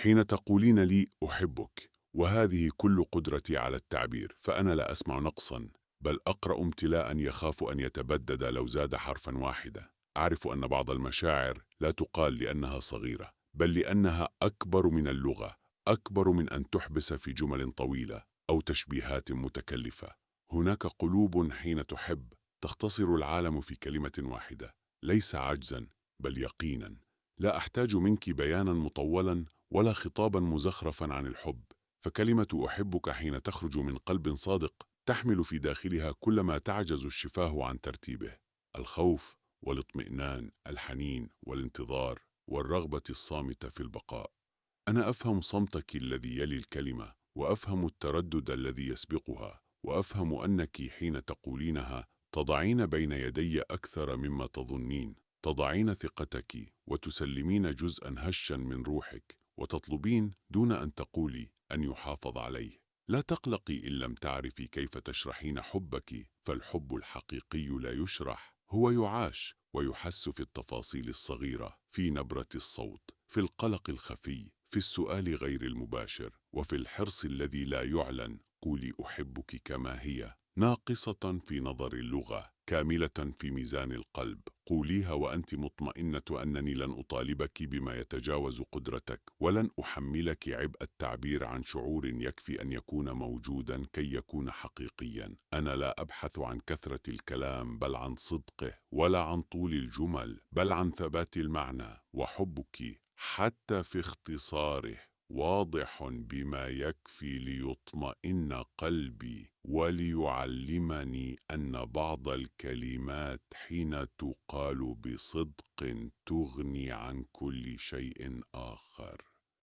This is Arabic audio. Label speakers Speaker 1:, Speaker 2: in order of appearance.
Speaker 1: حين تقولين لي أحبك وهذه كل قدرتي على التعبير، فأنا لا أسمع نقصا، بل أقرأ امتلاء يخاف أن يتبدد لو زاد حرفا واحدا. أعرف أن بعض المشاعر لا تقال لأنها صغيرة، بل لأنها أكبر من اللغة، أكبر من أن تحبس في جمل طويلة أو تشبيهات متكلفة. هناك قلوب حين تحب تختصر العالم في كلمة واحدة، ليس عجزا بل يقينا. لا أحتاج منك بيانا مطولا ولا خطابا مزخرفا عن الحب، فكلمة أحبك حين تخرج من قلب صادق تحمل في داخلها كل ما تعجز الشفاه عن ترتيبه: الخوف والاطمئنان، الحنين والانتظار والرغبة الصامتة في البقاء. أنا أفهم صمتك الذي يلي الكلمة، وأفهم التردد الذي يسبقها، وأفهم أنك حين تقولينها تضعين بين يدي أكثر مما تظنين، تضعين ثقتك وتسلمين جزءا هشا من روحك، وتطلبين دون أن تقولي أن يحافظ عليه. لا تقلقي إن لم تعرفي كيف تشرحين حبك، فالحب الحقيقي لا يشرح، هو يعاش ويحس في التفاصيل الصغيرة، في نبرة الصوت، في القلق الخفي، في السؤال غير المباشر، وفي الحرص الذي لا يعلن. قولي أحبك كما هي، ناقصة في نظر اللغة، كاملة في ميزان القلب. قوليها وأنت مطمئنة أنني لن أطالبك بما يتجاوز قدرتك، ولن أحملك عبء التعبير عن شعور يكفي أن يكون موجودا كي يكون حقيقيا. أنا لا أبحث عن كثرة الكلام بل عن صدقه، ولا عن طول الجمل بل عن ثبات المعنى. وحبك حتى في اختصاره واضح بما يكفي ليطمئن قلبي وليعلمني أن بعض الكلمات حين تقال بصدق تغني عن كل شيء آخر.